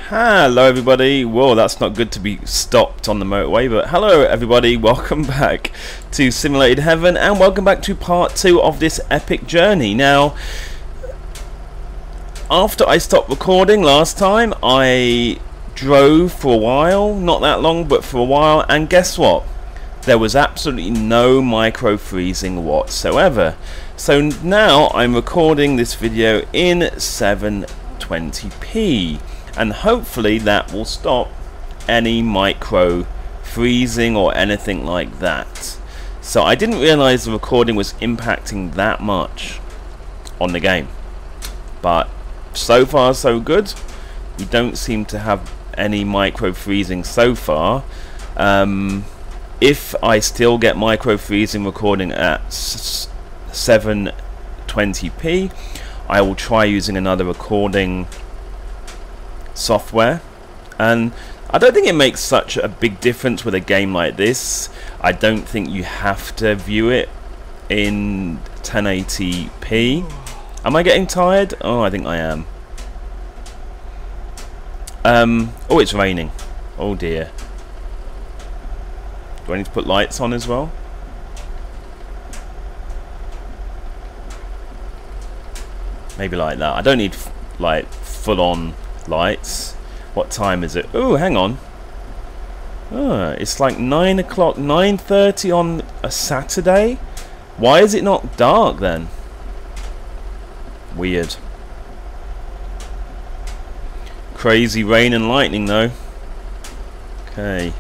Hello everybody. Whoa, that's not good to be stopped on the motorway, but hello everybody, welcome back to Simulated Heaven and welcome back to part 2 of this epic journey. Now, after I stopped recording last time, I drove for a while, not that long, but for a while, and guess what? There was absolutely no micro freezing whatsoever. So now I'm recording this video in 720p. And hopefully that will stop any micro freezing or anything like that. So I didn't realize the recording was impacting that much on the game, but so far so good. We don't seem to have any micro freezing so far. If I still get micro freezing recording at 720p, I will try using another recording software, and I don't think it makes such a big difference with a game like this. I don't think you have to view it in 1080p. Am I getting tired? Oh, I think I am. Oh, it's raining. Oh dear. Do I need to put lights on as well? Maybe like that. I don't need like full-on lights. What time is it? Oh, hang on. It's like 9 o'clock, 9:30 on a Saturday. Why is it not dark then? Weird. Crazy rain and lightning though. Okay.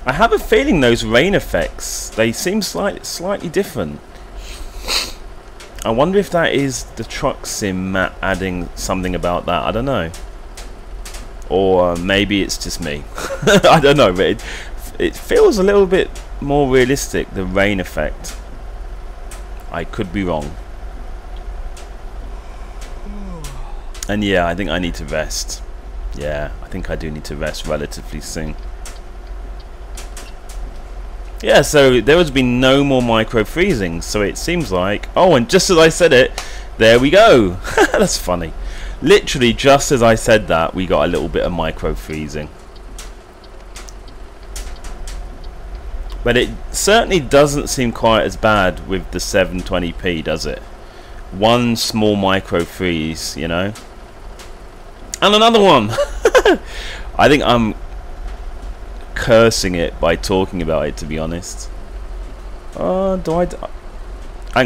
I have a feeling those rain effects, they seem slightly different. I wonder if that is the truck sim map adding something about that. I don't know. Or maybe it's just me. I don't know, but it feels a little bit more realistic, the rain effect. I could be wrong. And yeah, I think I need to rest. Yeah, I think I do need to rest relatively soon. Yeah, so there has been no more micro freezing, so it seems like... Oh, and just as I said it, there we go. That's funny. Literally, just as I said that, we got a little bit of micro freezing. But it certainly doesn't seem quite as bad with the 720p, does it? One small micro freeze, you know? And another one! I think I'm cursing it by talking about it, to be honest. Hang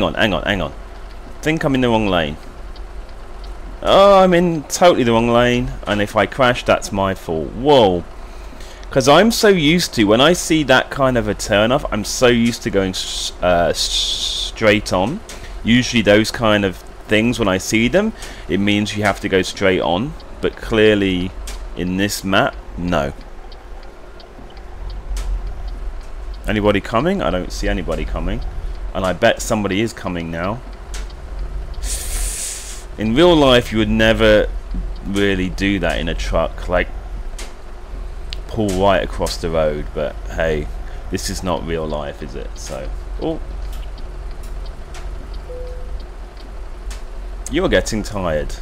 on. I think I'm in the wrong lane. Oh, I'm in totally the wrong lane, and if I crash, that's my fault. Whoa. Because I'm so used to, when I see that kind of a turn off, I'm so used to going straight on. Usually those kind of things, when I see them, it means you have to go straight on, but clearly in this map, no. Anybody coming? I don't see anybody coming. And I bet somebody is coming now. In real life, you would never really do that in a truck. Like, pull right across the road. But, hey, this is not real life, is it? So, oh. You are getting tired.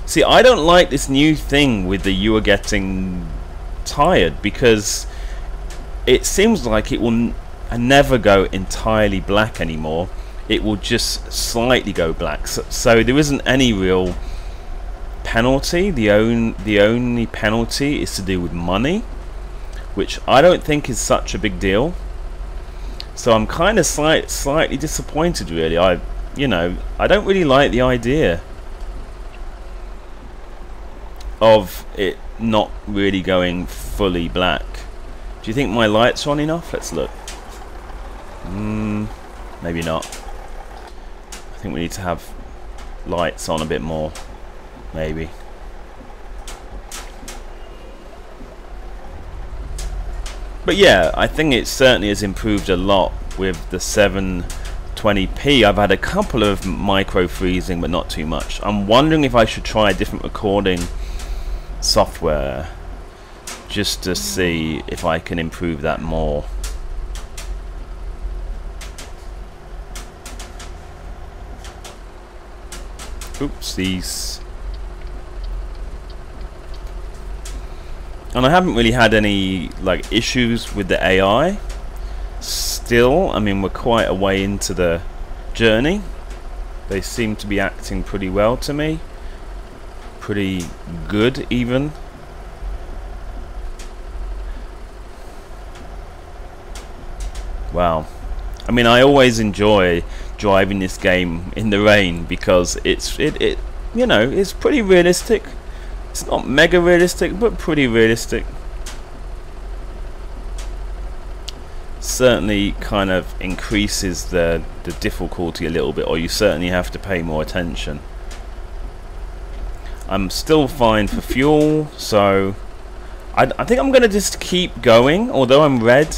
See, I don't like this new thing with the you are getting tired, because it seems like it will never go entirely black anymore. It will just slightly go black. So there isn't any real penalty. The only penalty is to do with money, which I don't think is such a big deal. So I'm kind of slightly disappointed, really. I don't really like the idea of it not really going fully black. Do you think my lights are on enough? Let's look. Maybe not. I think we need to have lights on a bit more. Maybe. But yeah, I think it certainly has improved a lot with the 720p. I've had a couple of micro freezing, but not too much. I'm wondering if I should try a different recording software, just to see if I can improve that more. Oopsies. And I haven't really had any like issues with the AI. Still, I mean, we're quite a way into the journey. They seem to be acting pretty well to me. Pretty good, even. Wow. I mean, I always enjoy driving this game in the rain because it you know, it's pretty realistic. It's not mega realistic, but pretty realistic. Certainly kind of increases the difficulty a little bit, or you certainly have to pay more attention. I'm still fine for fuel, so I think I'm gonna just keep going. Although I'm red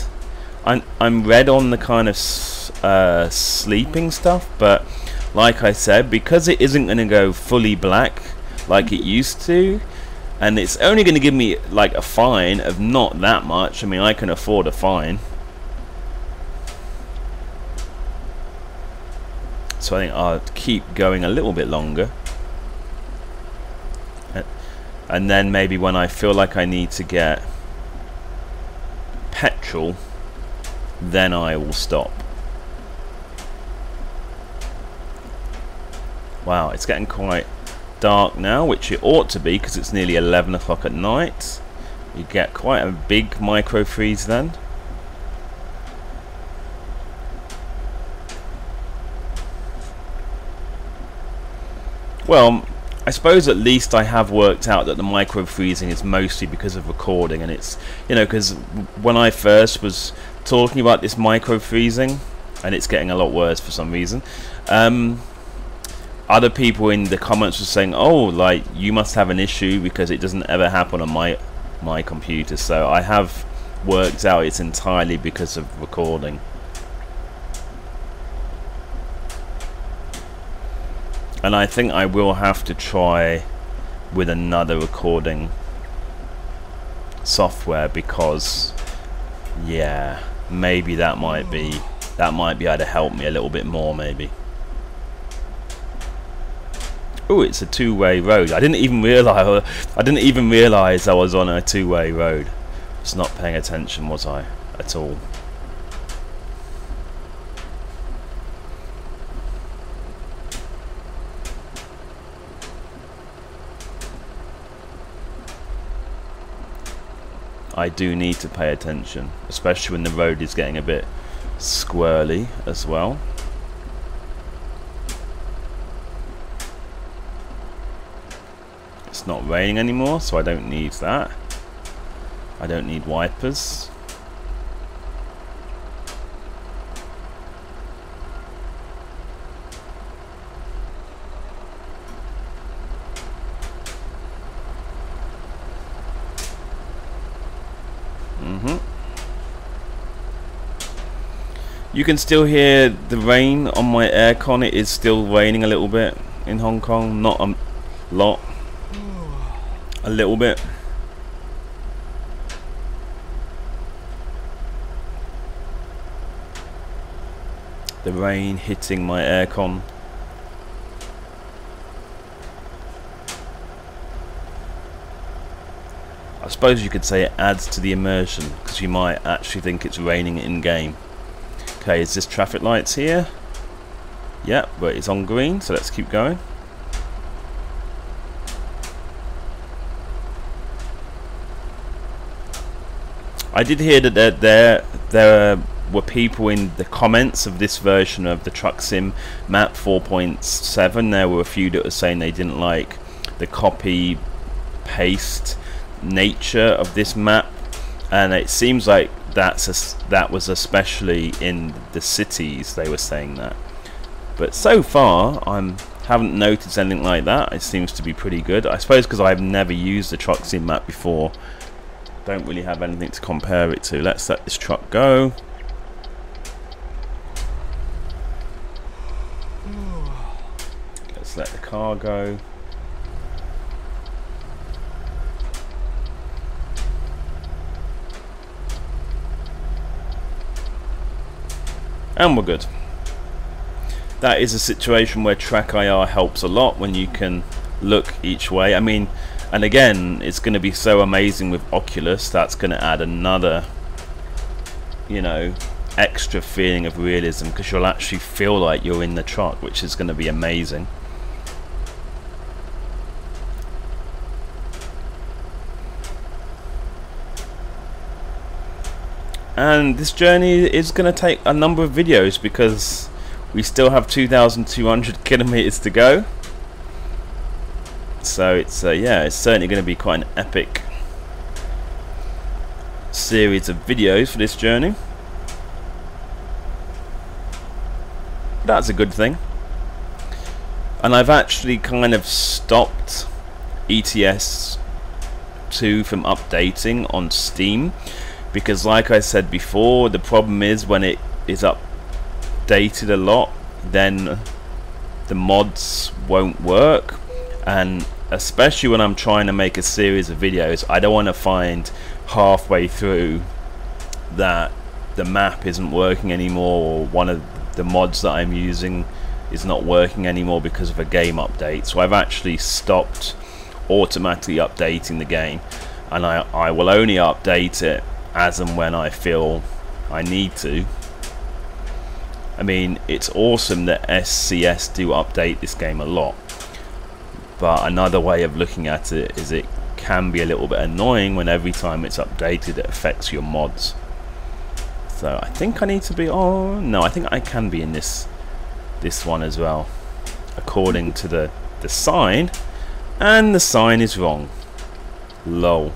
on the kind of sleeping stuff, but like I said, because it isn't gonna go fully black like it used to, and it's only gonna give me like a fine of not that much. I mean, I can afford a fine. So I think I'll keep going a little bit longer. And then maybe when I feel like I need to get petrol, then I will stop. Wow, it's getting quite dark now, which it ought to be because it's nearly 11 o'clock at night. You get quite a big micro freeze then. Well, I suppose at least I have worked out that the micro freezing is mostly because of recording, and it's, you know, because when I first was talking about this micro freezing, and it's getting a lot worse for some reason, other people in the comments were saying, oh, like, you must have an issue because it doesn't ever happen on my computer. So I have worked out it's entirely because of recording. And I think I will have to try with another recording software because, yeah, maybe that might be able to help me a little bit more, maybe. Oh, it's a two-way road. I didn't even realize I was on a two-way road. I was not paying attention, was I, at all? I do need to pay attention, especially when the road is getting a bit squirrely as well. It's not raining anymore, so I don't need that. I don't need wipers. You can still hear the rain on my aircon. It is still raining a little bit in Hong Kong. Not a lot. A little bit. The rain hitting my aircon. I suppose you could say it adds to the immersion, because you might actually think it's raining in game. Okay, is this traffic lights here? Yep, but it's on green, so let's keep going. I did hear that there were people in the comments of this version of the Truck Sim map 4.7. There were a few that were saying they didn't like the copy paste nature of this map, and it seems like that was especially in the cities. They were saying that, but so far I haven't noticed anything like that. It seems to be pretty good. I suppose because I've never used the Truck Sim map before, don't really have anything to compare it to. Let's let this truck go. Let's let the car go. And we're good. that is a situation where track IR helps a lot when you can look each way. I mean, and again, it's going to be so amazing with Oculus. That's going to add another, you know, extra feeling of realism, because you'll actually feel like you're in the truck, which is going to be amazing. And this journey is going to take a number of videos because we still have 2,200 kilometers to go. So it's yeah, it's certainly going to be quite an epic series of videos for this journey. That's a good thing. And I've actually kind of stopped ETS2 from updating on Steam, because like I said before, the problem is when it is updated a lot, then the mods won't work. And especially when I'm trying to make a series of videos, I don't want to find halfway through that the map isn't working anymore, or one of the mods that I'm using is not working anymore because of a game update. So I've actually stopped automatically updating the game, and I will only update it as and when I feel I need to. I mean, it's awesome that SCS do update this game a lot, but another way of looking at it is it can be a little bit annoying when every time it's updated it affects your mods. So I think I need to be, oh no, I think I can be in this one as well, according to the sign, and the sign is wrong. Lol.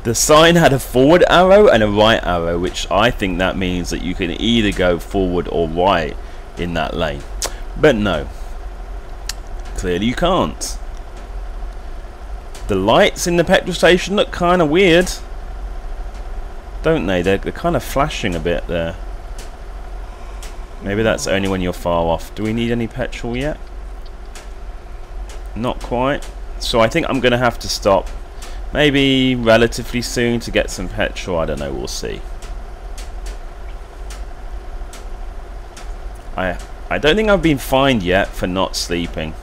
The sign had a forward arrow and a right arrow, which I think that means that you can either go forward or right in that lane. But no, clearly you can't. The lights in the petrol station look kind of weird, don't they? They're kind of flashing a bit there. Maybe that's only when you're far off. Do we need any petrol yet? Not quite. So I think I'm going to have to stop maybe relatively soon to get some petrol. I don't know, we'll see. I don't think I've been fined yet for not sleeping.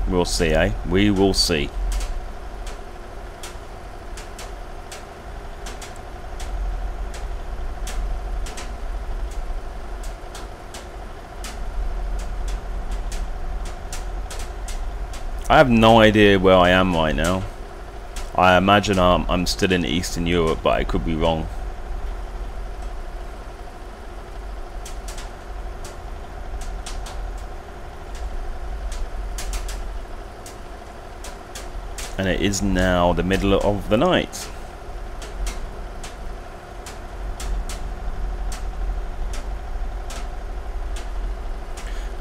We'll see, eh? We will see. I have no idea where I am right now. I imagine I'm still in Eastern Europe, but I could be wrong. And it is now the middle of the night.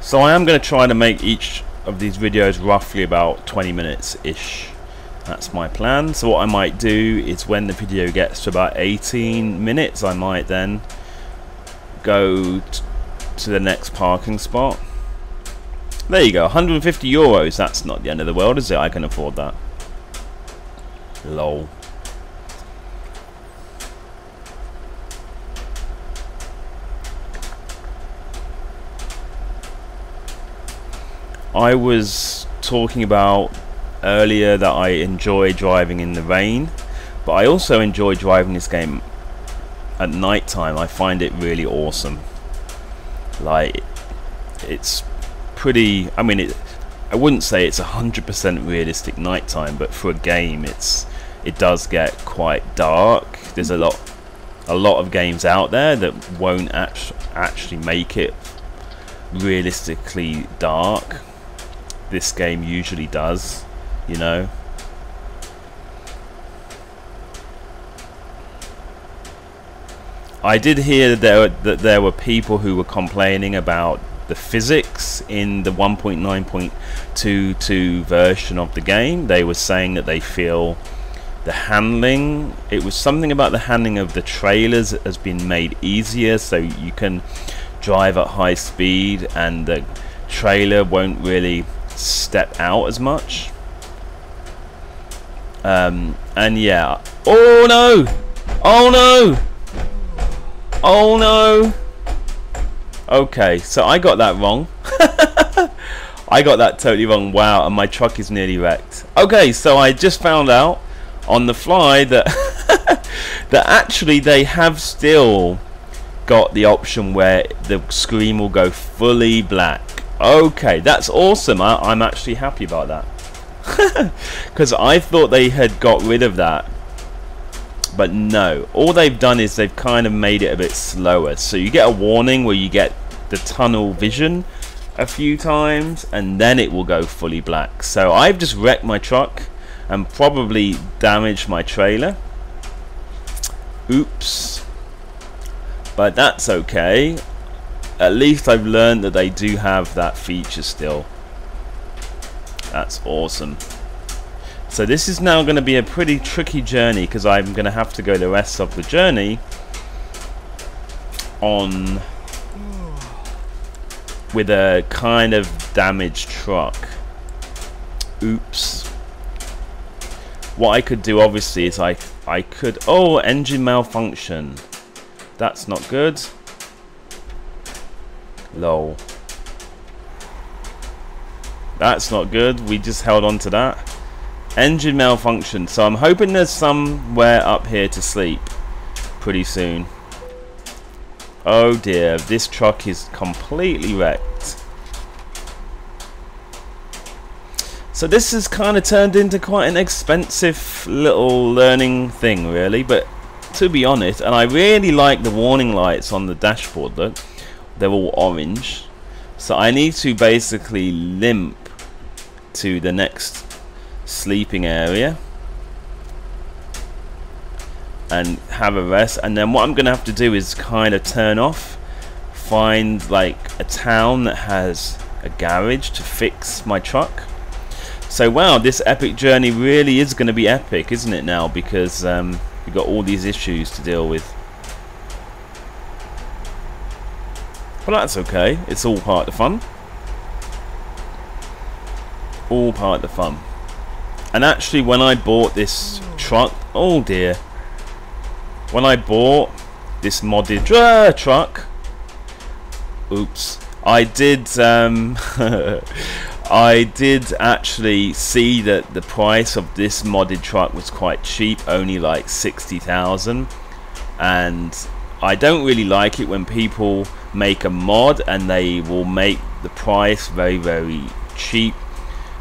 So I am going to try to make each of these videos roughly about 20 minutes ish. That's my plan. So what I might do is when the video gets to about 18 minutes, I might then go to the next parking spot. There you go, 150 euros. That's not the end of the world, is it? I can afford that. Lol. I was talking about earlier that I enjoy driving in the rain, but I also enjoy driving this game at night time. I find it really awesome. Like, it's pretty, I mean, I wouldn't say it's 100% realistic nighttime, but for a game it does get quite dark. There's a lot of games out there that won't actually make it realistically dark. This game usually does, you know. I did hear that there were people who were complaining about the physics in the 1.9.22 version of the game. They were saying that they feel the handling, it was something about the handling of the trailers has been made easier, so you can drive at high speed and the trailer won't really step out as much. And And yeah. Oh no! Oh no! Oh no! Okay, so I got that wrong. I got that totally wrong. Wow, and my truck is nearly wrecked. Okay, so I just found out on the fly that that actually they have still got the option where the screen will go fully black. Okay, that's awesome. I'm actually happy about that. Because I thought they had got rid of that. But no, all they've done is they've kind of made it a bit slower. So you get a warning where you get the tunnel vision a few times and then it will go fully black. So I've just wrecked my truck and probably damaged my trailer. Oops. But that's okay. At least I've learned that they do have that feature still. That's awesome. So this is now going to be a pretty tricky journey because I'm going to have to go the rest of the journey on with a kind of damaged truck. Oops. What I could do obviously is I could, oh, engine malfunction. That's not good. Lol. That's not good. We just held on to that. Engine malfunction. So I'm hoping there's somewhere up here to sleep pretty soon. Oh dear, this truck is completely wrecked. So this has kind of turned into quite an expensive little learning thing, really. But to be honest, and I really like the warning lights on the dashboard. Look, they're all orange. So I need to basically limp to the next sleeping area and have a rest, and then what I'm gonna have to do is kind of turn off, find like a town that has a garage to fix my truck. So wow, this epic journey really is going to be epic, isn't it now, because we've got all these issues to deal with. But that's okay, it's all part of the fun. All part of the fun. And actually when I bought this truck, oh dear, when I bought this modded truck, oops, I did I did actually see that the price of this modded truck was quite cheap, only like 60,000, and I don't really like it when people make a mod and they will make the price very, very cheap,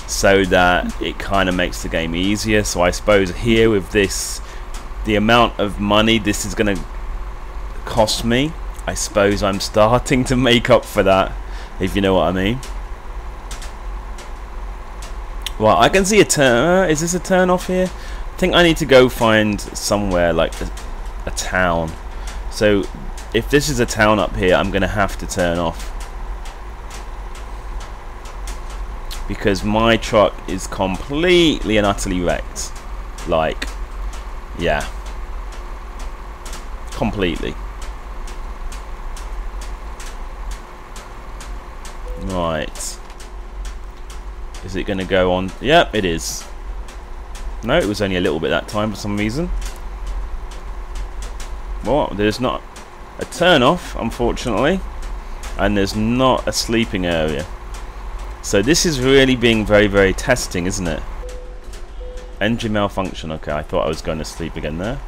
so that it kind of makes the game easier. So I suppose here with this, the amount of money this is going to cost me, I suppose I'm starting to make up for that, if you know what I mean. Well, I can see a turn. Is this a turn off here? I think I need to go find somewhere like a town. So if this is a town up here, I'm going to have to turn off, because my truck is completely and utterly wrecked. Like, yeah, completely. Right, is it going to go on? Yep, it is. No, it was only a little bit that time for some reason. Well, there's not a turn off, unfortunately, and there's not a sleeping area. So this is really being very, very testing, isn't it? Engine malfunction. Okay, I thought I was going to sleep again there.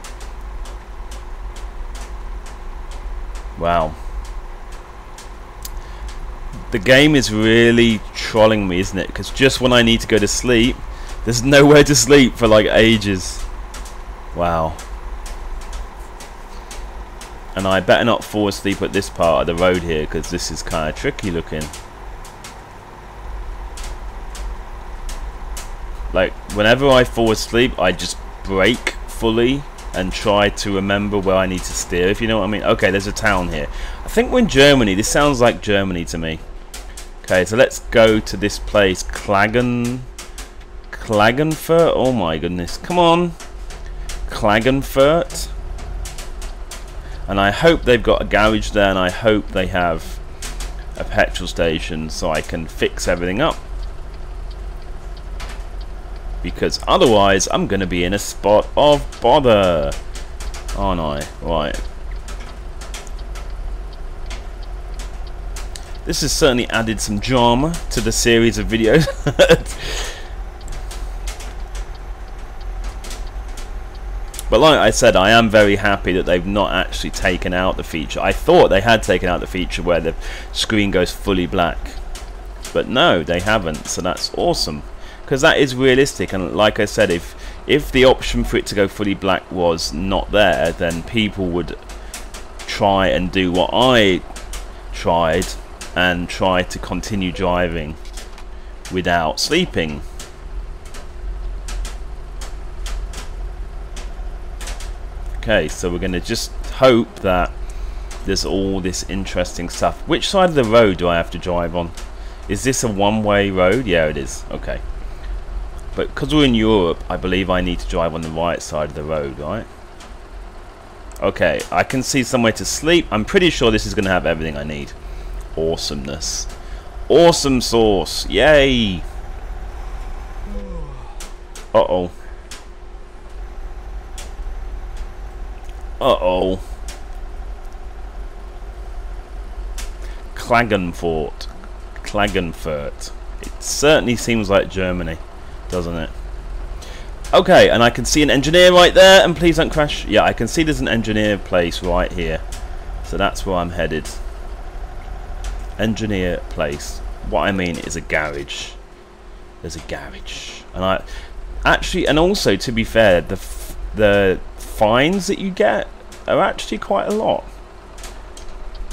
Wow. The game is really trolling me, isn't it? Because just when I need to go to sleep, there's nowhere to sleep for like ages. Wow. And I better not fall asleep at this part of the road here, because this is kind of tricky looking. Like, whenever I fall asleep, I just brake fully and try to remember where I need to steer, if you know what I mean. Okay, there's a town here. I think we're in Germany. This sounds like Germany to me. Okay, so let's go to this place, Klagenfurt. Oh my goodness, come on, Klagenfurt. And I hope they've got a garage there, and I hope they have a petrol station so I can fix everything up. because otherwise I'm going to be in a spot of bother, aren't I? Right. This has certainly added some drama to the series of videos. But like I said, I am very happy that they've not actually taken out the feature. I thought they had taken out the feature where the screen goes fully black. But no, they haven't, so that's awesome. Because that is realistic, and like I said, if the option for it to go fully black was not there, then people would try and do what I tried, and try to continue driving without sleeping. Okay, so we're going to just hope that there's all this interesting stuff. Which side of the road do I have to drive on? Is this a one-way road? Yeah, it is. Okay. But because we're in Europe, I believe I need to drive on the right side of the road, right? Okay, I can see somewhere to sleep. I'm pretty sure this is going to have everything I need. Awesomeness. Awesome sauce. Yay! Uh-oh. Uh-oh. Klagenfurt. Klagenfurt. It certainly seems like Germany, doesn't it? Okay, and I can see an engineer right there, and please don't crash. Yeah, I can see there's an engineer place right here. So that's where I'm headed. Engineer place. What I mean is a garage. There's a garage. And I... Actually, and also, to be fair, the fines that you get are actually quite a lot,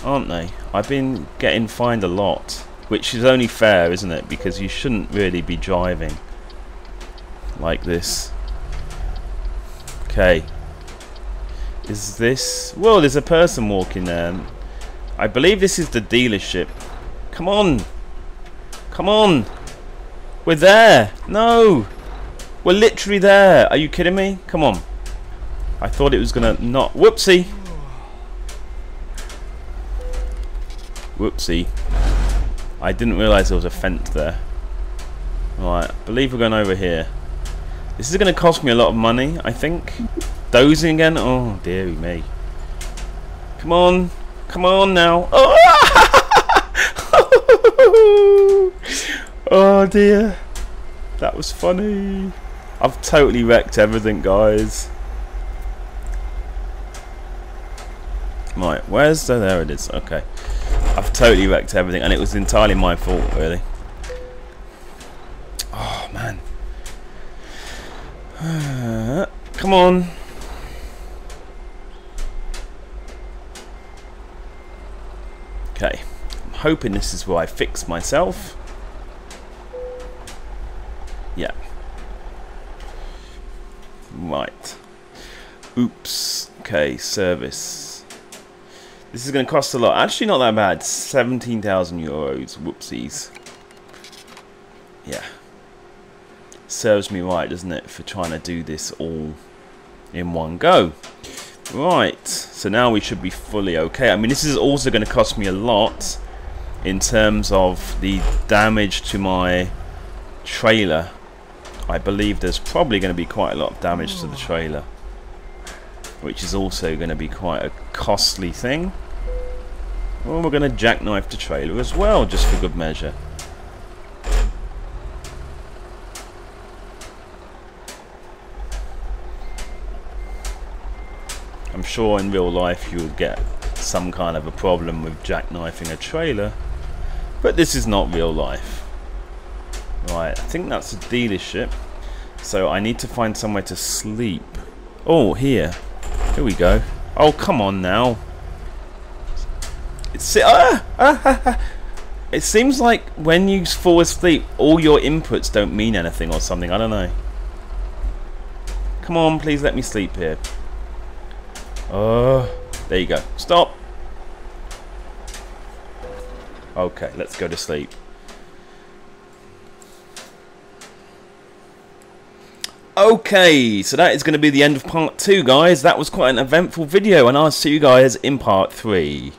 aren't they? I've been getting fined a lot, which is only fair, isn't it? Because you shouldn't really be driving like this. Okay, is this... Whoa, there's a person walking there. I believe this is the dealership. Come on, come on, we're there. No, we're literally there. Are you kidding me? Come on. I thought it was gonna not. Whoopsie. Whoopsie. I didn't realise there was a fence there. Alright, I believe we're going over here. This is going to cost me a lot of money, I think. Dozing again? Oh, dearie me. Come on. Come on now. Oh, oh dear. That was funny. I've totally wrecked everything, guys. Right, where's the... There it is, okay. I've totally wrecked everything, and it was entirely my fault, really. Oh, man. Come on. Okay. I'm hoping this is where I fix myself. Yeah. Right. Oops. Okay, service. This is going to cost a lot. Actually, not that bad. 17,000 euros. Whoopsies. Yeah. Serves me right, doesn't it, for trying to do this all in one go. Right. So now we should be fully okay. I mean, this is also going to cost me a lot in terms of the damage to my trailer. I believe there's probably going to be quite a lot of damage to the trailer, which is also going to be quite a costly thing. Well, we're going to jackknife the trailer as well, just for good measure. I'm sure in real life you would get some kind of a problem with jackknifing a trailer, but this is not real life. Right, I think that's a dealership, so I need to find somewhere to sleep. Oh, here. Here we go. Oh, come on now. It seems like when you fall asleep, all your inputs don't mean anything or something. I don't know. Come on, please let me sleep here. Oh, there you go. Stop. Okay, let's go to sleep. Okay, so that is going to be the end of part 2, guys. That was quite an eventful video, and I'll see you guys in part 3.